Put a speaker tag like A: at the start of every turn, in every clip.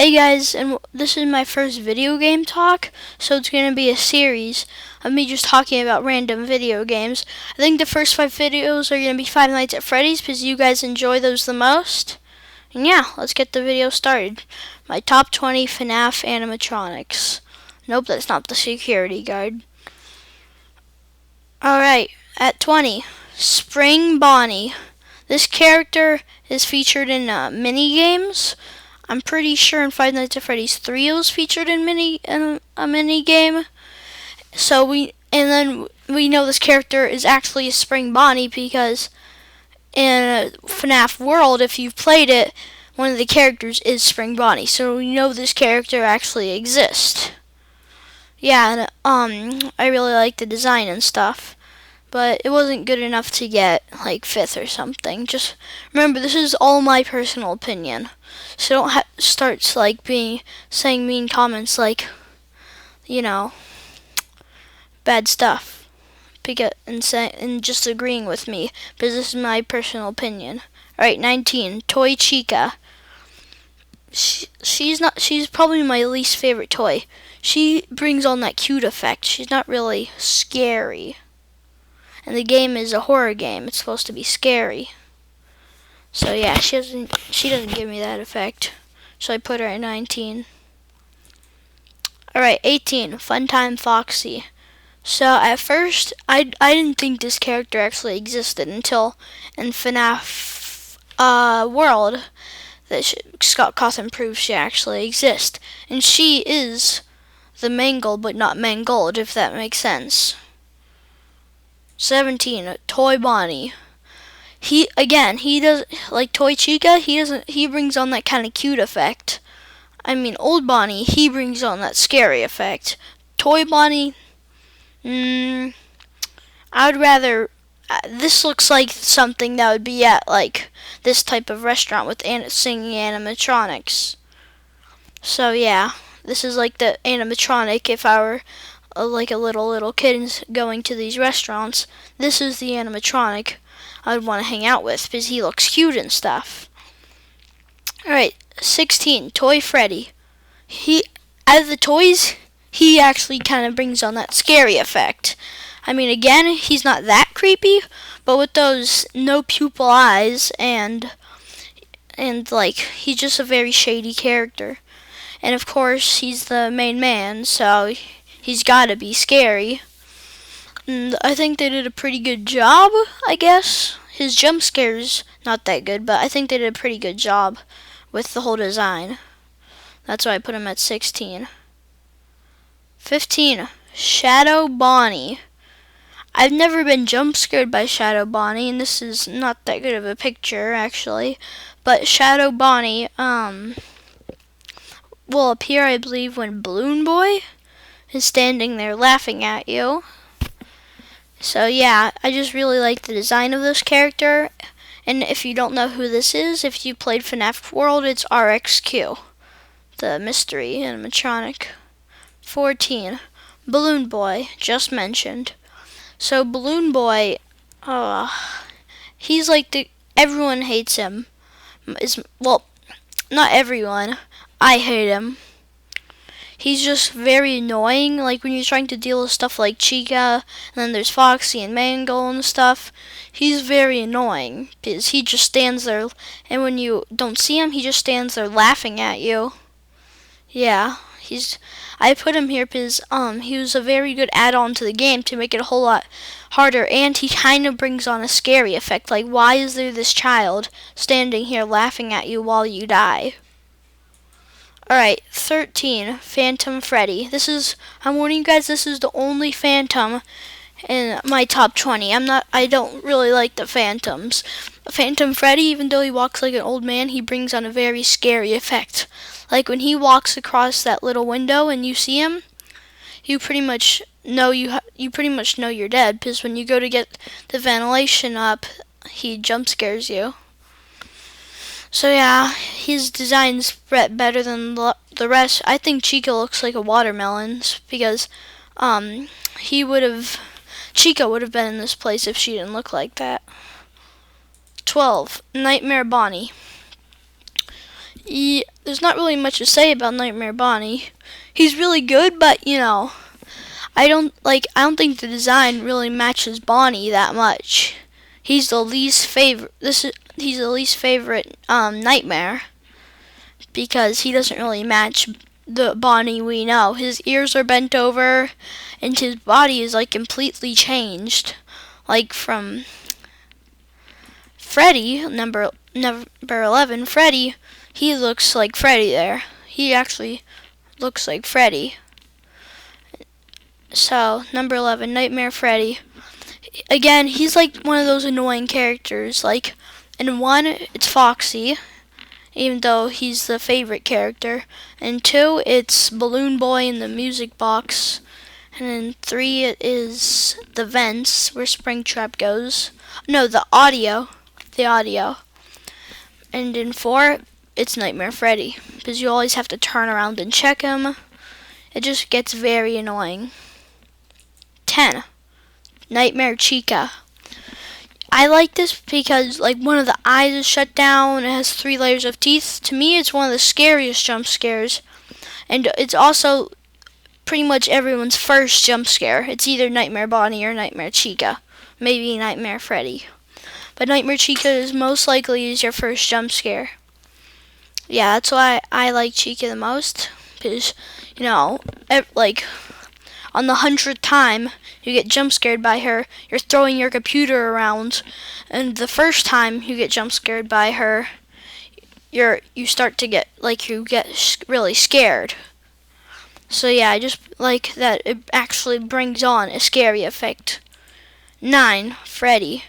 A: Hey guys, and this is my first video game talk, so it's going to be a series of me just talking about random video games. I think the first 5 videos are going to be Five Nights at Freddy's because you guys enjoy those the most. And yeah, let's get the video started. My top 20 FNAF animatronics. Nope, that's not the security guard. Alright, at 20, Spring Bonnie. This character is featured in mini games. I'm pretty sure in Five Nights at Freddy's 3 it was featured in a mini game. So we know this character is actually a Spring Bonnie because in FNAF World, if you've played it, one of the characters is Spring Bonnie. So we know this character actually exists. Yeah, and I really like the design and stuff. But it wasn't good enough to get like 5th or something. Just remember, this is all my personal opinion. So don't start saying mean comments like, bad stuff, and just agreeing with me because this is my personal opinion. All right, 19, Toy Chica. She's probably my least favorite toy. She brings on that cute effect. She's not really scary. And the game is a horror game. It's supposed to be scary. So yeah, she doesn't give me that effect. So I put her at 19. Alright, 18, Funtime Foxy. So at first, I didn't think this character actually existed until in FNAF World that Scott Cawthon proves she actually exists. And she is the mangled but not mangold, if that makes sense. 17, Toy Bonnie. He does like Toy Chica. He brings on that kind of cute effect. I mean, Old Bonnie, he brings on that scary effect. Toy Bonnie, I would rather. This looks like something that would be at like this type of restaurant with singing animatronics. So yeah, this is like the animatronic if I were like a little kid going to these restaurants. This is the animatronic I would want to hang out with because he looks cute and stuff. Alright, 16, Toy Freddy. Out of the toys, he actually kind of brings on that scary effect. I mean, again, he's not that creepy, but with those no pupil eyes and like, he's just a very shady character. And of course, he's the main man, so he's gotta be scary. And I think they did a pretty good job, I guess. His jump scares not that good, but I think they did a pretty good job with the whole design. That's why I put him at 16. 15, Shadow Bonnie. I've never been jump scared by Shadow Bonnie, and this is not that good of a picture actually. But Shadow Bonnie will appear, I believe, when Balloon Boy is standing there laughing at you. So yeah, I just really like the design of this character. And if you don't know who this is, if you played FNAF World, it's RXQ, the mystery animatronic. 14, Balloon Boy, just mentioned. So Balloon Boy, he's like everyone hates him. Well, not everyone. I hate him. He's just very annoying, like when you're trying to deal with stuff like Chica, and then there's Foxy and Mangle and stuff. He's very annoying, because he just stands there, and when you don't see him, he just stands there laughing at you. Yeah, I put him here because he was a very good add-on to the game to make it a whole lot harder, and he kind of brings on a scary effect, like why is there this child standing here laughing at you while you die? Alright, 13, Phantom Freddy. I'm warning you guys, this is the only Phantom in my top 20. I don't really like the Phantoms. Phantom Freddy, even though he walks like an old man, he brings on a very scary effect. Like when he walks across that little window and you see him, you pretty much know you're dead, because when you go to get the ventilation up, he jump scares you. So yeah, his design's better than the rest. I think Chica looks like a watermelon because Chica would have been in this place if she didn't look like that. 12, Nightmare Bonnie. There's not really much to say about Nightmare Bonnie. He's really good, but I don't think the design really matches Bonnie that much. He's the least favorite. He's the least favorite Nightmare because he doesn't really match the Bonnie we know. His ears are bent over, and his body is like completely changed, like from Freddy, number 11. Freddy, he looks like Freddy there. He actually looks like Freddy. So, number 11, Nightmare Freddy. Again, he's like one of those annoying characters. Like, in 1, it's Foxy, even though he's the favorite character. In 2, it's Balloon Boy in the music box. And in 3, it is the vents where Springtrap goes. No, the audio. And in 4, it's Nightmare Freddy, because you always have to turn around and check him. It just gets very annoying. 10, Nightmare Chica. I like this because one of the eyes is shut down. It has 3 layers of teeth. To me, it's one of the scariest jump scares, and it's also pretty much everyone's first jump scare. It's either Nightmare Bonnie or Nightmare Chica, maybe Nightmare Freddy. But Nightmare Chica is most likely your first jump scare. Yeah, that's why I like Chica the most. Because, on the 100th time you get jump scared by her, you're throwing your computer around. And the first time you get jump scared by her, you start to get, really scared. So yeah, I just like that it actually brings on a scary effect. 9, Freddy.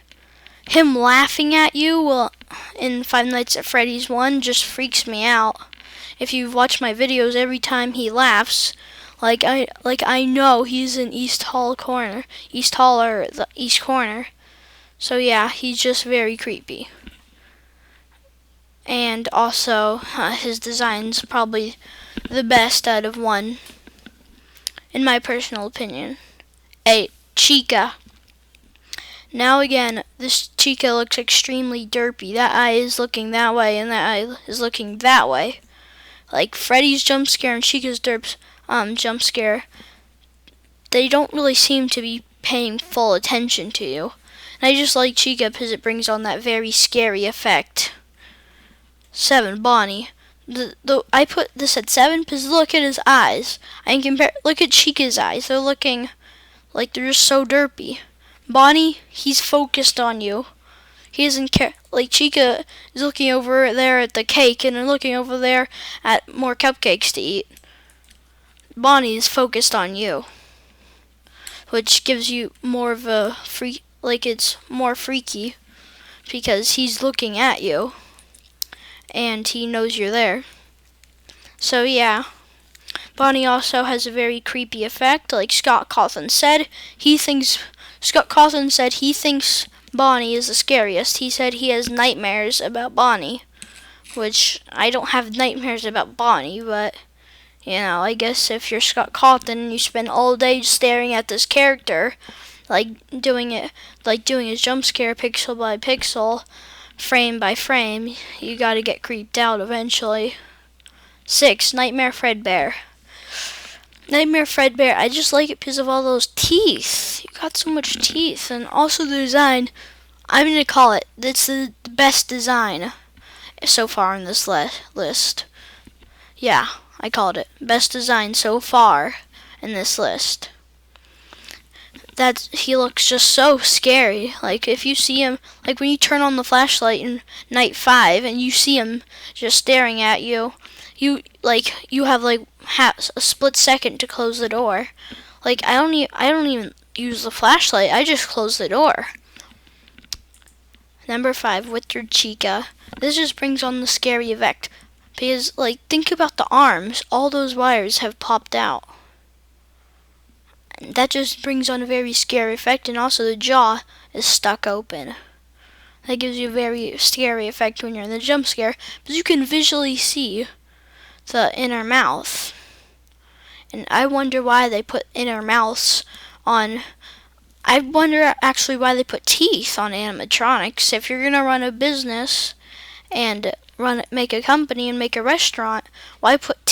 A: Him laughing at you in Five Nights at Freddy's 1 just freaks me out. If you've watched my videos, every time he laughs, I know he's in East Hall or the East Corner. So yeah, he's just very creepy. And also, his design's probably the best out of 1, in my personal opinion. 8, Chica. Now again, this Chica looks extremely derpy. That eye is looking that way, and that eye is looking that way. Like Freddy's jump scare and Chica's jump scare, they don't really seem to be paying full attention to you. And I just like Chica because it brings on that very scary effect. 7, Bonnie. I put this at 7 because look at his eyes. Look at Chica's eyes. They're looking like they're just so derpy. Bonnie, he's focused on you. He doesn't care. Like Chica is looking over there at the cake and looking over there at more cupcakes to eat. Bonnie is focused on you, which gives you more of a it's more freaky because he's looking at you and he knows you're there. So yeah, Bonnie also has a very creepy effect. Like Scott Cawthon said, he thinks Bonnie is the scariest. He said he has nightmares about Bonnie, which I don't have nightmares about Bonnie, but I guess if you're Scott Cawthon and you spend all day staring at this character, doing his jump scare pixel by pixel, frame by frame, you gotta get creeped out eventually. 6, Nightmare Fredbear. Nightmare Fredbear, I just like it because of all those teeth. You got so much teeth, and also the design. I'm gonna call it. It's the best design so far on this list. Yeah, I called it best design so far in this list. He looks just so scary. Like if you see him, like when you turn on the flashlight in night 5 and you see him just staring at you, you have a split second to close the door. Like I don't even use the flashlight. I just close the door. Number 5, Withered Chica. This just brings on the scary effect because think about the arms. All those wires have popped out. That just brings on a very scary effect, and also the jaw is stuck open. That gives you a very scary effect when you're in the jump scare, because you can visually see the inner mouth. And I wonder why they put inner mouths on. I wonder actually why they put teeth on animatronics. If you're gonna run a business and make a company and make a restaurant, why put